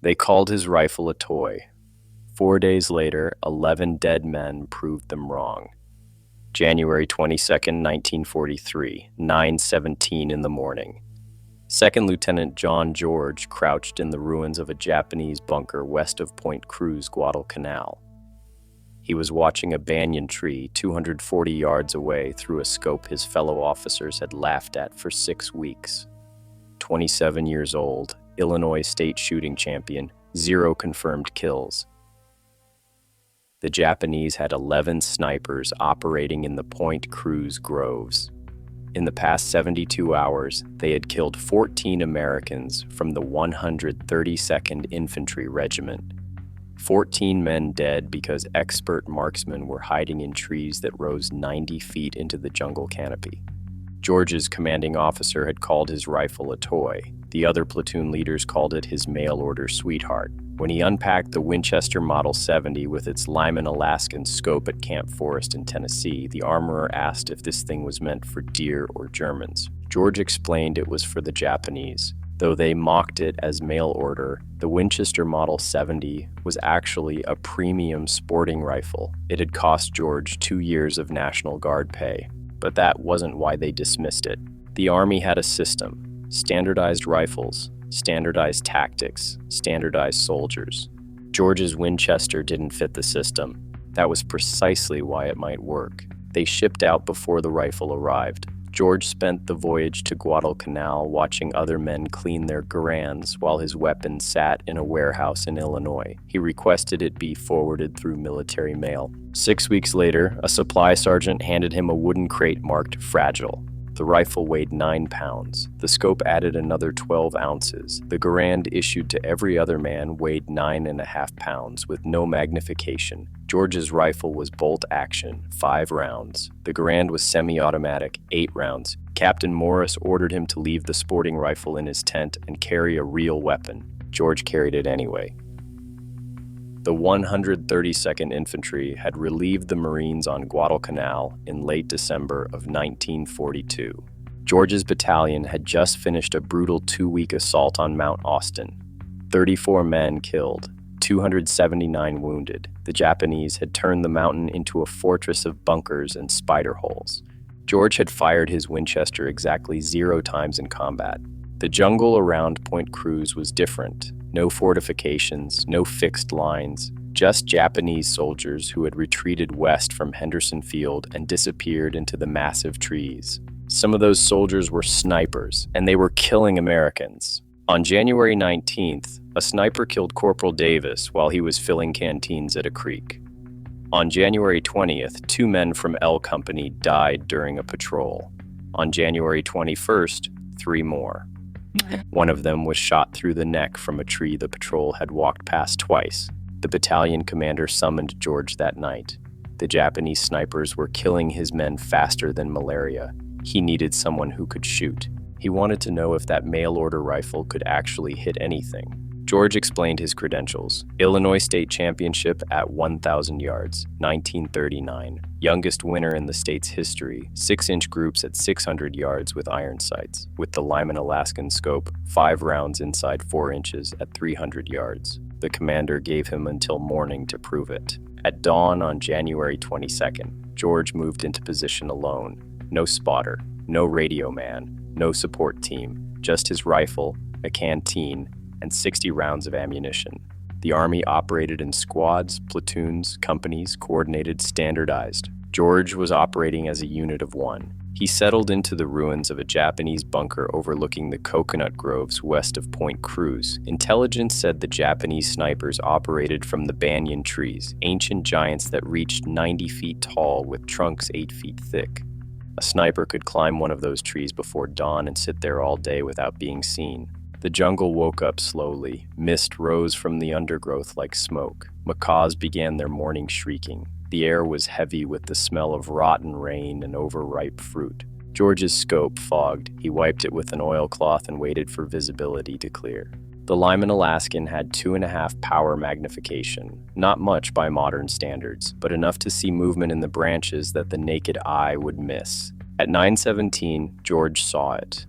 They called his rifle a toy. 4 days later, 11 dead men proved them wrong. January 22nd, 1943, 9:17 in the morning. Second Lieutenant John George crouched in the ruins of a Japanese bunker west of Point Cruz, Guadalcanal. He was watching a banyan tree 240 yards away through a scope his fellow officers had laughed at for 6 weeks. 27 years old, Illinois state shooting champion, 0 confirmed kills. The Japanese had 11 snipers operating in the Point Cruz groves. In the past 72 hours, they had killed 14 Americans from the 132nd Infantry Regiment. 14 men dead because expert marksmen were hiding in trees that rose 90 feet into the jungle canopy. George's commanding officer had called his rifle a toy. The other platoon leaders called it his mail-order sweetheart. When he unpacked the Winchester Model 70 with its Lyman Alaskan scope at Camp Forest in Tennessee, the armorer asked if this thing was meant for deer or Germans. George explained it was for the Japanese. Though they mocked it as mail order, the Winchester Model 70 was actually a premium sporting rifle. It had cost George 2 years of National Guard pay. But that wasn't why they dismissed it. The Army had a system: standardized rifles, standardized tactics, standardized soldiers. George's Winchester didn't fit the system. That was precisely why it might work. They shipped out before the rifle arrived. George spent the voyage to Guadalcanal watching other men clean their Garands while his weapon sat in a warehouse in Illinois. He requested it be forwarded through military mail. 6 weeks later, a supply sergeant handed him a wooden crate marked "Fragile." The rifle weighed 9 pounds. The scope added another 12 ounces. The Garand issued to every other man weighed 9.5 pounds with no magnification. George's rifle was bolt action, 5 rounds. The Garand was semi-automatic, 8 rounds. Captain Morris ordered him to leave the sporting rifle in his tent and carry a real weapon. George carried it anyway. The 132nd Infantry had relieved the Marines on Guadalcanal in late December of 1942. George's battalion had just finished a brutal 2-week assault on Mount Austin. 34 men killed, 279 wounded. The Japanese had turned the mountain into a fortress of bunkers and spider holes. George had fired his Winchester exactly 0 times in combat. The jungle around Point Cruz was different. No fortifications, no fixed lines, just Japanese soldiers who had retreated west from Henderson Field and disappeared into the massive trees. Some of those soldiers were snipers, and they were killing Americans. On January 19th, a sniper killed Corporal Davis while he was filling canteens at a creek. On January 20th, 2 men from L Company died during a patrol. On January 21st, 3 more. One of them was shot through the neck from a tree the patrol had walked past twice. The battalion commander summoned George that night. The Japanese snipers were killing his men faster than malaria. He needed someone who could shoot. He wanted to know if that mail-order rifle could actually hit anything. George explained his credentials. Illinois State Championship at 1,000 yards, 1939. Youngest winner in the state's history. 6-inch groups at 600 yards with iron sights. With the Lyman Alaskan scope, 5 rounds inside 4 inches at 300 yards. The commander gave him until morning to prove it. At dawn on January 22nd, George moved into position alone. No spotter, no radio man, no support team, just his rifle, a canteen, and 60 rounds of ammunition. The Army operated in squads, platoons, companies, coordinated, standardized. George was operating as a unit of 1. He settled into the ruins of a Japanese bunker overlooking the coconut groves west of Point Cruz. Intelligence said the Japanese snipers operated from the banyan trees, ancient giants that reached 90 feet tall with trunks 8 feet thick. A sniper could climb one of those trees before dawn and sit there all day without being seen. The jungle woke up slowly. Mist rose from the undergrowth like smoke. Macaws began their morning shrieking. The air was heavy with the smell of rotten rain and overripe fruit. George's scope fogged. He wiped it with an oilcloth and waited for visibility to clear. The Lyman Alaskan had 2.5 power magnification. Not much by modern standards, but enough to see movement in the branches that the naked eye would miss. At 9:17, George saw it.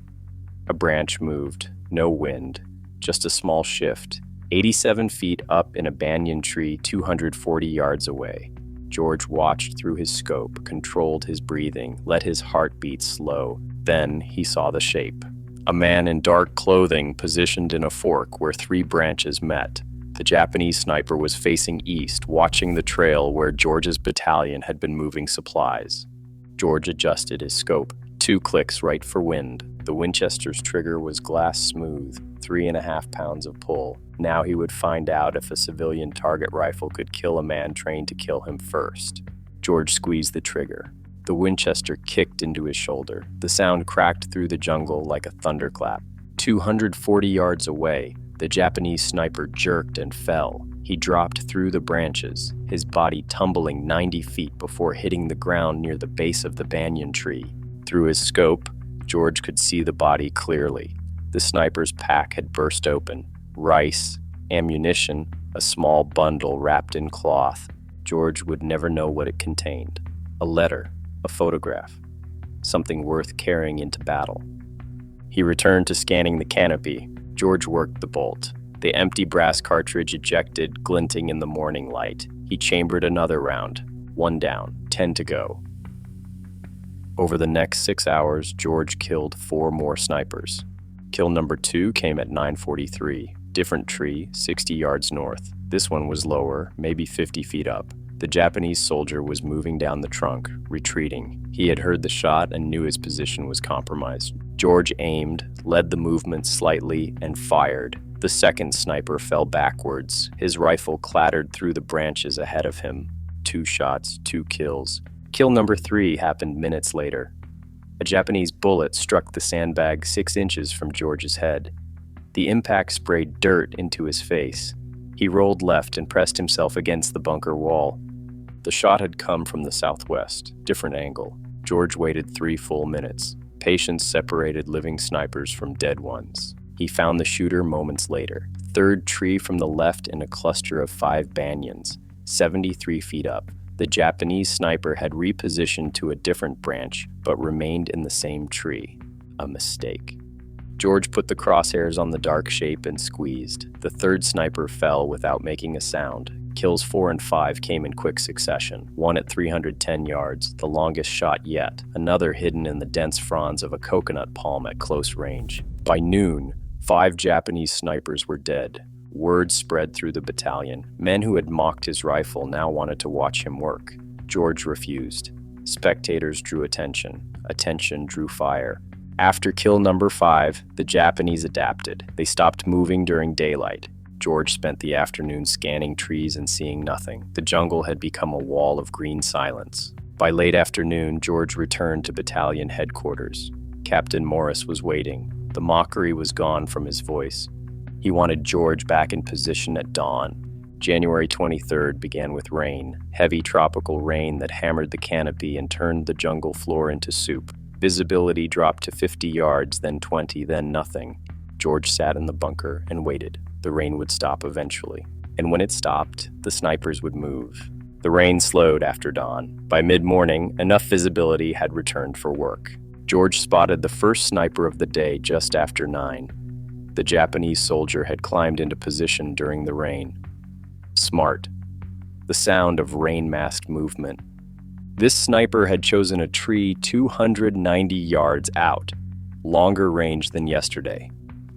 A branch moved. No wind, just a small shift. 87 feet up in a banyan tree 240 yards away. George watched through his scope, controlled his breathing, let his heartbeat slow. Then he saw the shape. A man in dark clothing positioned in a fork where three branches met. The Japanese sniper was facing east, watching the trail where George's battalion had been moving supplies. George adjusted his scope. 2 clicks right for wind. The Winchester's trigger was glass smooth, 3.5 pounds of pull. Now he would find out if a civilian target rifle could kill a man trained to kill him first. George squeezed the trigger. The Winchester kicked into his shoulder. The sound cracked through the jungle like a thunderclap. 240 yards away, the Japanese sniper jerked and fell. He dropped through the branches, his body tumbling 90 feet before hitting the ground near the base of the banyan tree. Through his scope, George could see the body clearly. The sniper's pack had burst open. Rice, ammunition, a small bundle wrapped in cloth. George would never know what it contained. A letter, a photograph, something worth carrying into battle. He returned to scanning the canopy. George worked the bolt. The empty brass cartridge ejected, glinting in the morning light. He chambered another round. 1 down, 10 to go. Over the next 6 hours, George killed 4 more snipers. Kill number 2 came at 9:43. Different tree, 60 yards north. This one was lower, maybe 50 feet up. The Japanese soldier was moving down the trunk, retreating. He had heard the shot and knew his position was compromised. George aimed, led the movement slightly, and fired. The second sniper fell backwards. His rifle clattered through the branches ahead of him. 2 shots, 2 kills. Kill number 3 happened minutes later. A Japanese bullet struck the sandbag 6 inches from George's head. The impact sprayed dirt into his face. He rolled left and pressed himself against the bunker wall. The shot had come from the southwest, different angle. George waited 3 full minutes. Patience separated living snipers from dead ones. He found the shooter moments later. 3rd tree from the left in a cluster of 5 banyans, 73 feet up. The Japanese sniper had repositioned to a different branch, but remained in the same tree. A mistake. George put the crosshairs on the dark shape and squeezed. The 3rd sniper fell without making a sound. Kills 4 and 5 came in quick succession. 1 at 310 yards, the longest shot yet. Another hidden in the dense fronds of a coconut palm at close range. By noon, 5 Japanese snipers were dead. Word spread through the battalion. Men who had mocked his rifle now wanted to watch him work. George refused. Spectators drew attention. Attention drew fire. After kill number 5, the Japanese adapted. They stopped moving during daylight. George spent the afternoon scanning trees and seeing nothing. The jungle had become a wall of green silence. By late afternoon, George returned to battalion headquarters. Captain Morris was waiting. The mockery was gone from his voice. He wanted George back in position at dawn. January 23rd began with rain, heavy tropical rain that hammered the canopy and turned the jungle floor into soup. Visibility dropped to 50 yards, then 20, then nothing. George sat in the bunker and waited. The rain would stop eventually. And when it stopped, the snipers would move. The rain slowed after dawn. By mid-morning, enough visibility had returned for work. George spotted the first sniper of the day just after 9. The Japanese soldier had climbed into position during the rain. Smart. The sound of rain-masked movement. This sniper had chosen a tree 290 yards out, longer range than yesterday.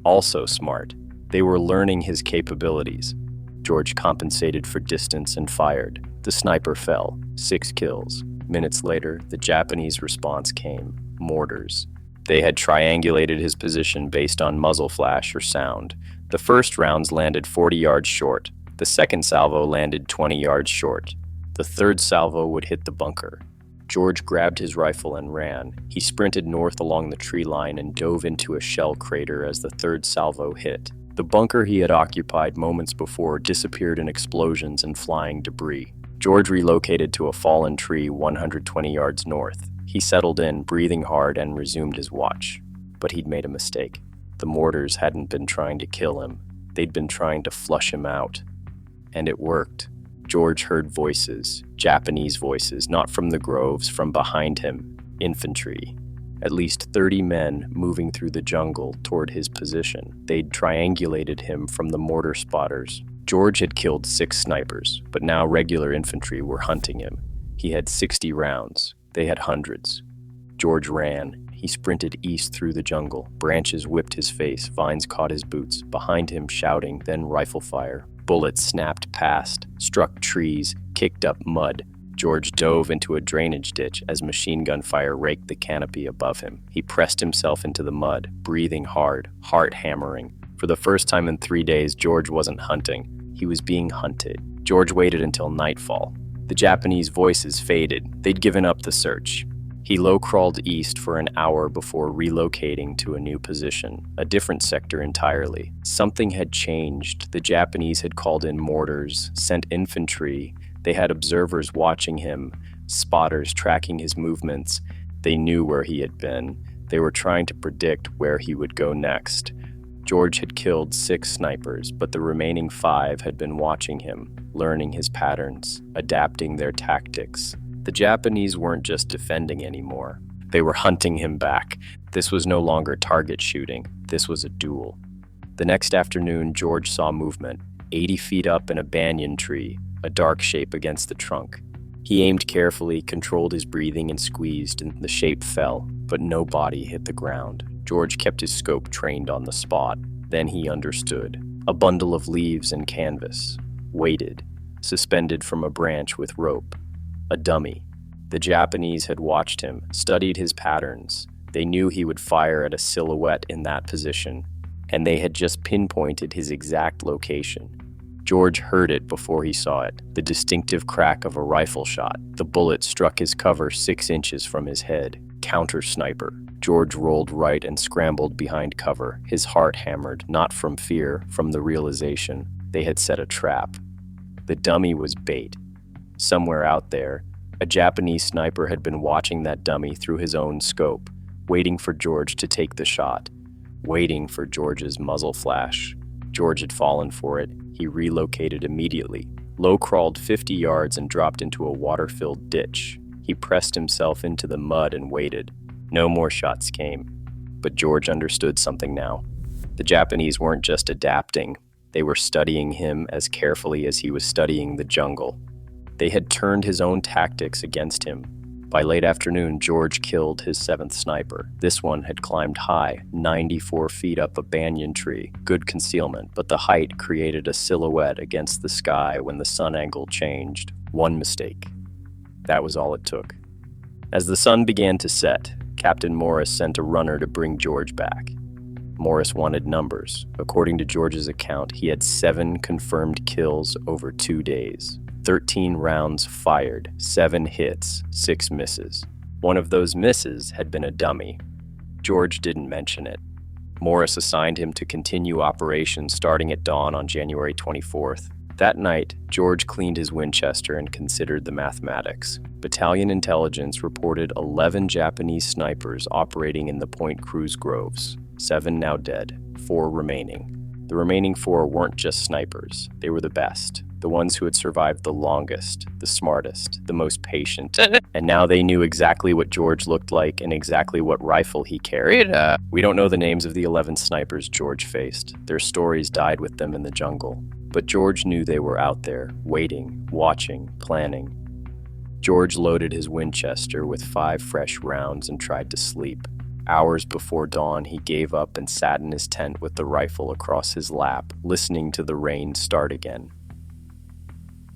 Also smart. They were learning his capabilities. George compensated for distance and fired. The sniper fell. 6 kills. Minutes later, the Japanese response came. Mortars. They had triangulated his position based on muzzle flash or sound. The first rounds landed 40 yards short. The second salvo landed 20 yards short. The third salvo would hit the bunker. George grabbed his rifle and ran. He sprinted north along the tree line and dove into a shell crater as the third salvo hit. The bunker he had occupied moments before disappeared in explosions and flying debris. George relocated to a fallen tree 120 yards north. He settled in, breathing hard, and resumed his watch. But he'd made a mistake. The mortars hadn't been trying to kill him. They'd been trying to flush him out. And it worked. George heard voices, Japanese voices, not from the groves, from behind him. Infantry. At least 30 men moving through the jungle toward his position. They'd triangulated him from the mortar spotters. George had killed 6 snipers, but now regular infantry were hunting him. He had 60 rounds. They had hundreds. George ran. He sprinted east through the jungle. Branches whipped his face. Vines caught his boots. Behind him, shouting, then rifle fire. Bullets snapped past, struck trees, kicked up mud. George dove into a drainage ditch as machine gun fire raked the canopy above him. He pressed himself into the mud, breathing hard, heart hammering. For the first time in 3 days, George wasn't hunting. He was being hunted. George waited until nightfall. The Japanese voices faded. They'd given up the search. He low-crawled east for an hour before relocating to a new position, a different sector entirely. Something had changed. The Japanese had called in mortars, sent infantry. They had observers watching him, spotters tracking his movements. They knew where he had been. They were trying to predict where he would go next. George had killed 6 snipers, but the remaining 5 had been watching him, learning his patterns, adapting their tactics. The Japanese weren't just defending anymore. They were hunting him back. This was no longer target shooting. This was a duel. The next afternoon, George saw movement, 80 feet up in a banyan tree, a dark shape against the trunk. He aimed carefully, controlled his breathing, and squeezed, and the shape fell, but no body hit the ground. George kept his scope trained on the spot. Then he understood. A bundle of leaves and canvas, weighted, suspended from a branch with rope. A dummy. The Japanese had watched him, studied his patterns. They knew he would fire at a silhouette in that position, and they had just pinpointed his exact location. George heard it before he saw it, the distinctive crack of a rifle shot. The bullet struck his cover 6 inches from his head. Counter sniper. George rolled right and scrambled behind cover, his heart hammered, not from fear, from the realization they had set a trap. The dummy was bait. Somewhere out there, a Japanese sniper had been watching that dummy through his own scope, waiting for George to take the shot, waiting for George's muzzle flash. George had fallen for it. He relocated immediately, low-crawled 50 yards and dropped into a water-filled ditch. He pressed himself into the mud and waited. No more shots came. But George understood something now. The Japanese weren't just adapting. They were studying him as carefully as he was studying the jungle. They had turned his own tactics against him. By late afternoon, George killed his 7th sniper. This one had climbed high, 94 feet up a banyan tree. Good concealment, but the height created a silhouette against the sky when the sun angle changed. One mistake. That was all it took. As the sun began to set, Captain Morris sent a runner to bring George back. Morris wanted numbers. According to George's account, he had 7 confirmed kills over 2 days. 13 rounds fired, 7 hits, 6 misses. One of those misses had been a dummy. George didn't mention it. Morris assigned him to continue operations starting at dawn on January 24th. That night, George cleaned his Winchester and considered the mathematics. Battalion intelligence reported 11 Japanese snipers operating in the Point Cruz groves. 7 now dead, 4 remaining. The remaining 4 weren't just snipers. They were the best. The ones who had survived the longest, the smartest, the most patient. And now they knew exactly what George looked like and exactly what rifle he carried. We don't know the names of the 11 snipers George faced. Their stories died with them in the jungle. But George knew they were out there, waiting, watching, planning. George loaded his Winchester with 5 fresh rounds and tried to sleep. Hours before dawn, he gave up and sat in his tent with the rifle across his lap, listening to the rain start again.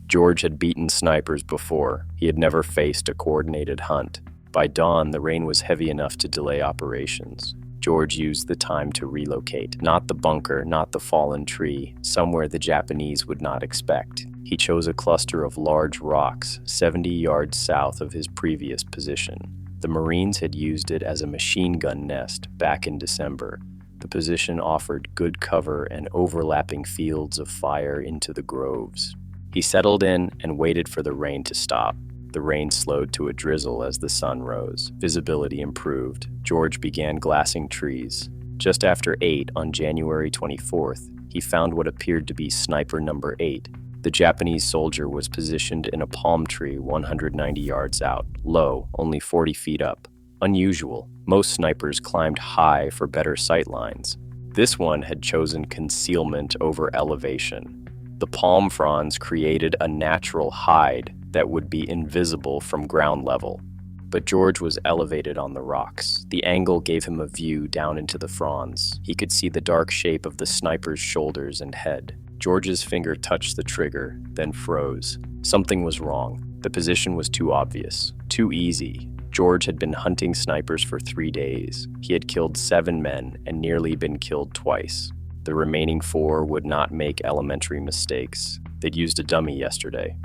George had beaten snipers before. He had never faced a coordinated hunt. By dawn, the rain was heavy enough to delay operations. George used the time to relocate. Not the bunker, not the fallen tree, somewhere the Japanese would not expect. He chose a cluster of large rocks, 70 yards south of his previous position. The Marines had used it as a machine gun nest back in December. The position offered good cover and overlapping fields of fire into the groves. He settled in and waited for the rain to stop. The rain slowed to a drizzle as the sun rose. Visibility improved. George began glassing trees. Just after 8 on January 24th, he found what appeared to be sniper number 8. The Japanese soldier was positioned in a palm tree 190 yards out, low, only 40 feet up. Unusual. Most snipers climbed high for better sight lines. This one had chosen concealment over elevation. The palm fronds created a natural hide that would be invisible from ground level. But George was elevated on the rocks. The angle gave him a view down into the fronds. He could see the dark shape of the sniper's shoulders and head. George's finger touched the trigger, then froze. Something was wrong. The position was too obvious, too easy. George had been hunting snipers for 3 days. He had killed 7 men and nearly been killed twice. The remaining 4 would not make elementary mistakes. They'd used a dummy yesterday.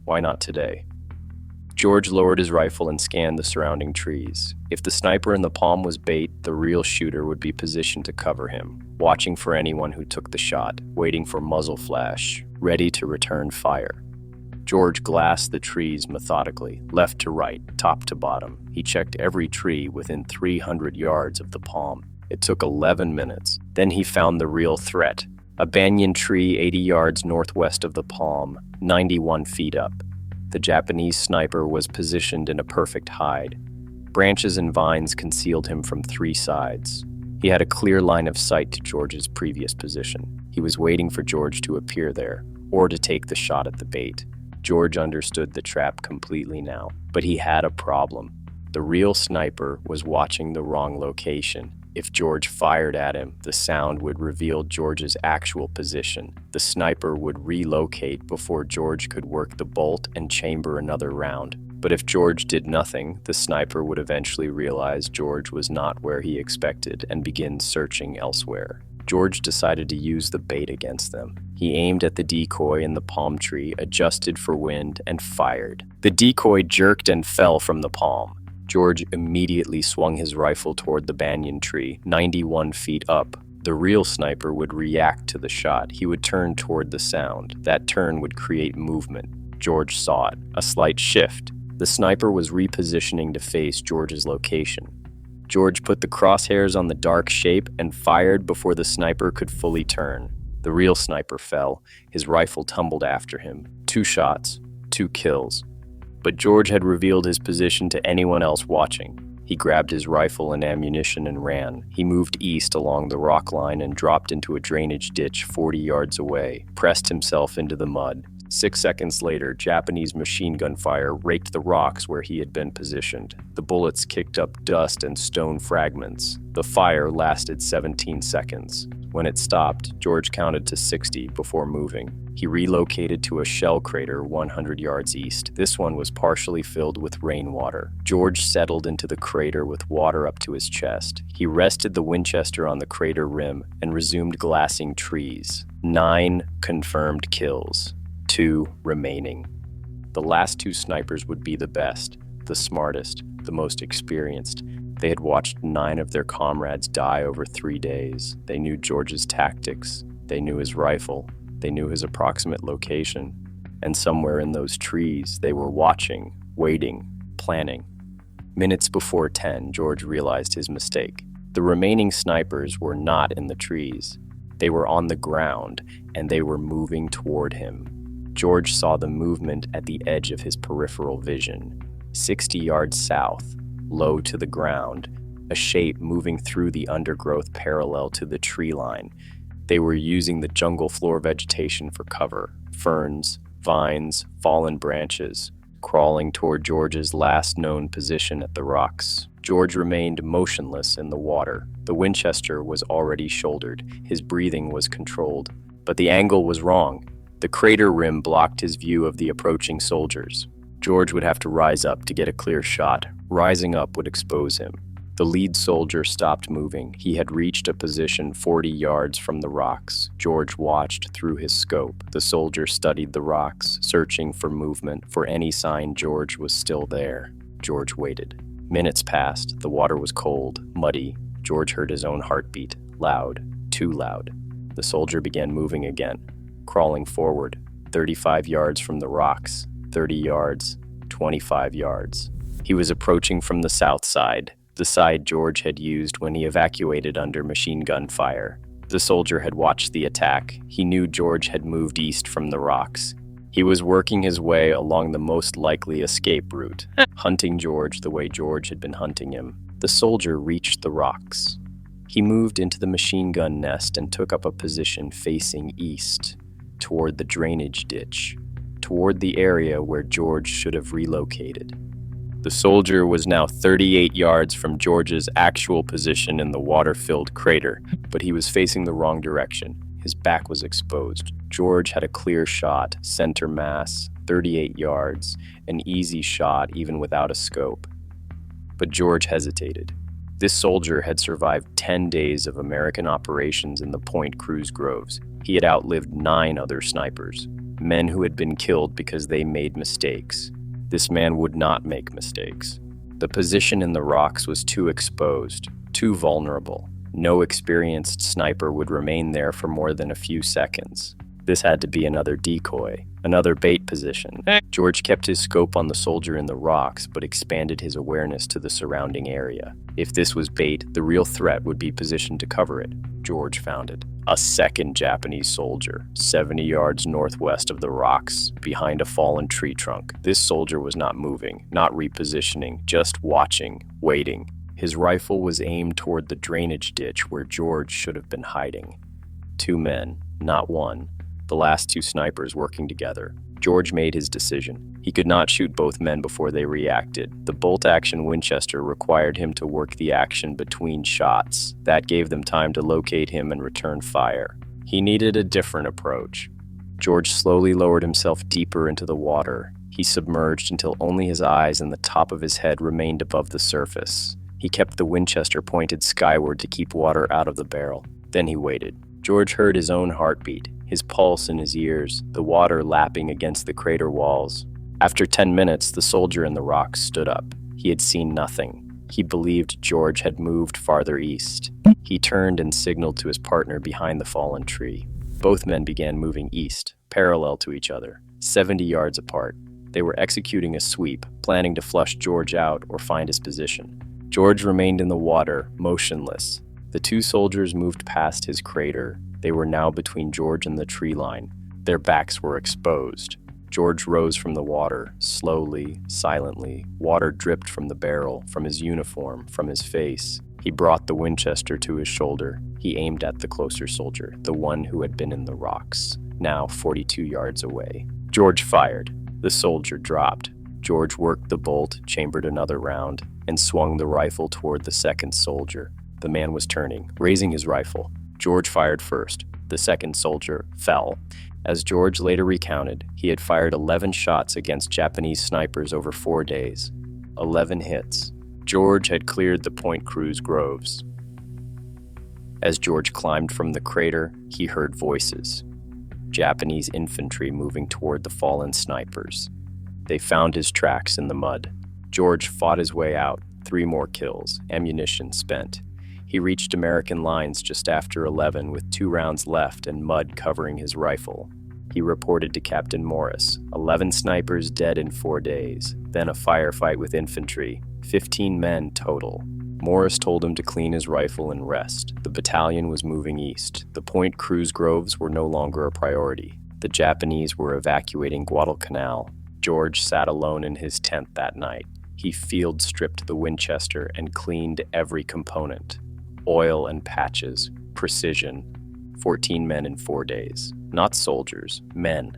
Why not today? George lowered his rifle and scanned the surrounding trees. If the sniper in the palm was bait, the real shooter would be positioned to cover him, watching for anyone who took the shot, waiting for muzzle flash, ready to return fire. George glassed the trees methodically, left to right, top to bottom. He checked every tree within 300 yards of the palm. It took 11 minutes. Then he found the real threat, a banyan tree 80 yards northwest of the palm, 91 feet up. The Japanese sniper was positioned in a perfect hide. Branches and vines concealed him from 3 sides. He had a clear line of sight to George's previous position. He was waiting for George to appear there, or to take the shot at the bait. George understood the trap completely now, but he had a problem. The real sniper was watching the wrong location. If George fired at him, the sound would reveal George's actual position. The sniper would relocate before George could work the bolt and chamber another round. But if George did nothing, the sniper would eventually realize George was not where he expected and begin searching elsewhere. George decided to use the bait against them. He aimed at the decoy in the palm tree, adjusted for wind, and fired. The decoy jerked and fell from the palm. George immediately swung his rifle toward the banyan tree, 91 feet up. The real sniper would react to the shot. He would turn toward the sound. That turn would create movement. George saw it. A slight shift. The sniper was repositioning to face George's location. George put the crosshairs on the dark shape and fired before the sniper could fully turn. The real sniper fell. His rifle tumbled after him. 2 shots, 2 kills. But George had revealed his position to anyone else watching. He grabbed his rifle and ammunition and ran. He moved east along the rock line and dropped into a drainage ditch 40 yards away, pressed himself into the mud. 6 seconds later, Japanese machine gun fire raked the rocks where he had been positioned. The bullets kicked up dust and stone fragments. The fire lasted 17 seconds. When it stopped, George counted to 60 before moving. He relocated to a shell crater 100 yards east. This one was partially filled with rainwater. George settled into the crater with water up to his chest. He rested the Winchester on the crater rim and resumed glassing trees. 9 confirmed kills. 2 remaining. The last 2 snipers would be the best, the smartest, the most experienced. They had watched 9 of their comrades die over 3 days. They knew George's tactics. They knew his rifle. They knew his approximate location. And somewhere in those trees, they were watching, waiting, planning. Minutes before 10, George realized his mistake. The remaining snipers were not in the trees. They were on the ground, and they were moving toward him. George saw the movement at the edge of his peripheral vision. 60 yards south, low to the ground, a shape moving through the undergrowth parallel to the tree line. They were using the jungle floor vegetation for cover, ferns, vines, fallen branches, crawling toward George's last known position at the rocks. George remained motionless in the water. The Winchester was already shouldered. His breathing was controlled. But the angle was wrong. The crater rim blocked his view of the approaching soldiers. George would have to rise up to get a clear shot. Rising up would expose him. The lead soldier stopped moving. He had reached a position 40 yards from the rocks. George watched through his scope. The soldier studied the rocks, searching for movement, for any sign George was still there. George waited. Minutes passed. The water was cold, muddy. George heard his own heartbeat. Loud. Too loud. The soldier began moving again, crawling forward. 35 yards from the rocks. 30 yards. 25 yards. He was approaching from the south side, the side George had used when he evacuated under machine gun fire. The soldier had watched the attack. He knew George had moved east from the rocks. He was working his way along the most likely escape route, hunting George the way George had been hunting him. The soldier reached the rocks. He moved into the machine gun nest and took up a position facing east, toward the drainage ditch, toward the area where George should have relocated. The soldier was now 38 yards from George's actual position in the water-filled crater, but he was facing the wrong direction. His back was exposed. George had a clear shot, center mass, 38 yards, an easy shot even without a scope. But George hesitated. This soldier had survived 10 days of American operations in the Point Cruz Groves. He had outlived 9 other snipers, men who had been killed because they made mistakes. This man would not make mistakes. The position in the rocks was too exposed, too vulnerable. No experienced sniper would remain there for more than a few seconds. This had to be another decoy, another bait position. George kept his scope on the soldier in the rocks, but expanded his awareness to the surrounding area. If this was bait, the real threat would be positioned to cover it. George found it. A second Japanese soldier, 70 yards northwest of the rocks, behind a fallen tree trunk. This soldier was not moving, not repositioning, just watching, waiting. His rifle was aimed toward the drainage ditch where George should have been hiding. 2 men, not one. The last 2 snipers working together. George made his decision. He could not shoot both men before they reacted. The bolt-action Winchester required him to work the action between shots. That gave them time to locate him and return fire. He needed a different approach. George slowly lowered himself deeper into the water. He submerged until only his eyes and the top of his head remained above the surface. He kept the Winchester pointed skyward to keep water out of the barrel. Then he waited. George heard his own heartbeat, his pulse in his ears, the water lapping against the crater walls. After 10 minutes, the soldier in the rocks stood up. He had seen nothing. He believed George had moved farther east. He turned and signaled to his partner behind the fallen tree. Both men began moving east, parallel to each other, 70 yards apart. They were executing a sweep, planning to flush George out or find his position. George remained in the water, motionless. The 2 soldiers moved past his crater. They were now between George and the tree line. Their backs were exposed. George rose from the water, slowly, silently. Water dripped from the barrel, from his uniform, from his face. He brought the Winchester to his shoulder. He aimed at the closer soldier, the one who had been in the rocks, now 42 yards away. George fired. The soldier dropped. George worked the bolt, chambered another round, and swung the rifle toward the second soldier. The man was turning, raising his rifle. George fired first. The second soldier fell. As George later recounted, he had fired 11 shots against Japanese snipers over 4 days. 11 hits. George had cleared the Point Cruz Groves. As George climbed from the crater, he heard voices. Japanese infantry moving toward the fallen snipers. They found his tracks in the mud. George fought his way out, 3 more kills, ammunition spent. He reached American lines just after 11 with 2 rounds left and mud covering his rifle. He reported to Captain Morris, 11 snipers dead in 4 days, then a firefight with infantry, 15 men total. Morris told him to clean his rifle and rest. The battalion was moving east. The Point Cruz Groves were no longer a priority. The Japanese were evacuating Guadalcanal. George sat alone in his tent that night. He field-stripped the Winchester and cleaned every component. Oil and patches, precision. 14 men in 4 days. Not soldiers, men.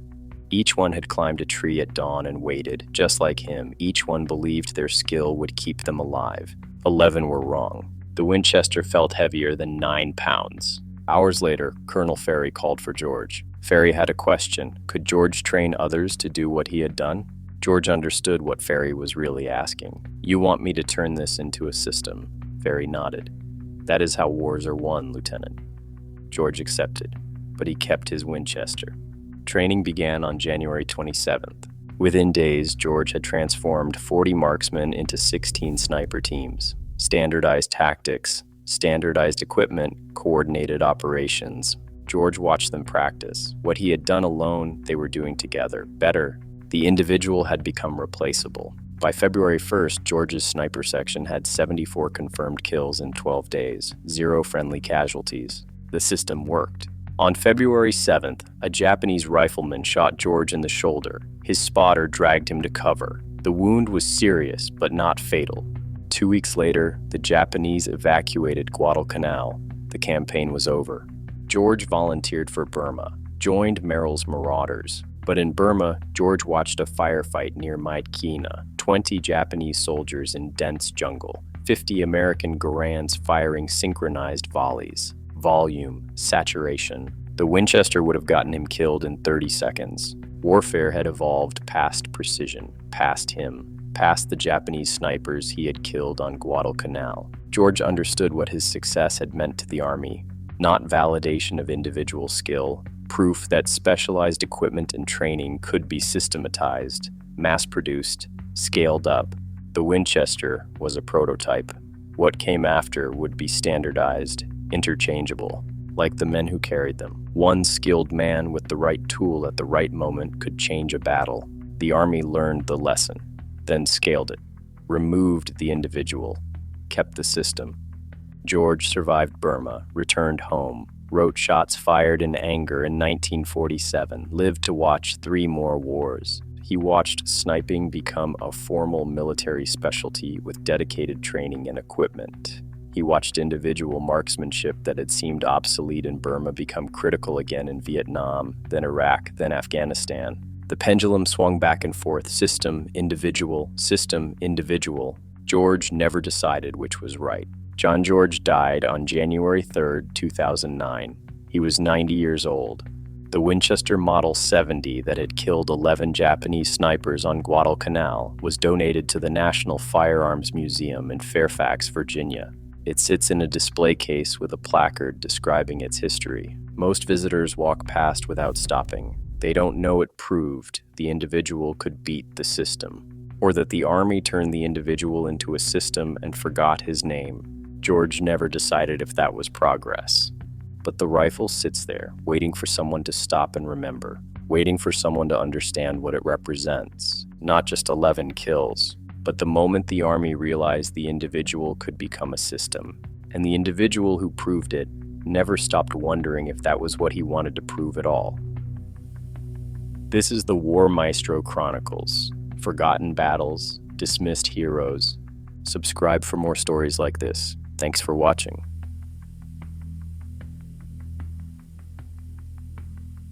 Each one had climbed a tree at dawn and waited, just like him. Each one believed their skill would keep them alive. 11 were wrong. The Winchester felt heavier than 9 pounds. Hours later, Colonel Ferry called for George. Ferry had a question. Could George train others to do what he had done? George understood what Ferry was really asking. You want me to turn this into a system? Ferry nodded. That is how wars are won, Lieutenant. George accepted, but he kept his Winchester. Training began on January 27th. Within days, George had transformed 40 marksmen into 16 sniper teams. Standardized tactics, standardized equipment, coordinated operations. George watched them practice. What he had done alone, they were doing together. Better, the individual had become replaceable. By February 1st, George's sniper section had 74 confirmed kills in 12 days, 0 friendly casualties. The system worked. On February 7th, a Japanese rifleman shot George in the shoulder. His spotter dragged him to cover. The wound was serious, but not fatal. 2 weeks later, the Japanese evacuated Guadalcanal. The campaign was over. George volunteered for Burma, joined Merrill's marauders. But in Burma, George watched a firefight near Myitkyina, 20 Japanese soldiers in dense jungle, 50 American Garans firing synchronized volleys. Volume, saturation. The Winchester would have gotten him killed in 30 seconds. Warfare had evolved past precision, past him, past the Japanese snipers he had killed on Guadalcanal. George understood what his success had meant to the Army. Not validation of individual skill, proof that specialized equipment and training could be systematized, mass-produced, scaled up. The Winchester was a prototype. What came after would be standardized, interchangeable, like the men who carried them. One skilled man with the right tool at the right moment could change a battle. The Army learned the lesson, then scaled it, removed the individual, kept the system. George survived Burma, returned home, wrote Shots Fired in Anger in 1947, lived to watch 3 more wars. He watched sniping become a formal military specialty with dedicated training and equipment. He watched individual marksmanship that had seemed obsolete in Burma become critical again in Vietnam, then Iraq, then Afghanistan. The pendulum swung back and forth, system, individual, system, individual. George never decided which was right. John George died on January 3, 2009. He was 90 years old. The Winchester Model 70 that had killed 11 Japanese snipers on Guadalcanal was donated to the National Firearms Museum in Fairfax, Virginia. It sits in a display case with a placard describing its history. Most visitors walk past without stopping. They don't know it proved the individual could beat the system, or that the Army turned the individual into a system and forgot his name. George never decided if that was progress. But the rifle sits there, waiting for someone to stop and remember, waiting for someone to understand what it represents. Not just 11 kills, but the moment the Army realized the individual could become a system. And the individual who proved it never stopped wondering if that was what he wanted to prove at all. This is the War Maestro Chronicles. Forgotten battles, dismissed heroes. Subscribe for more stories like this. Thanks for watching.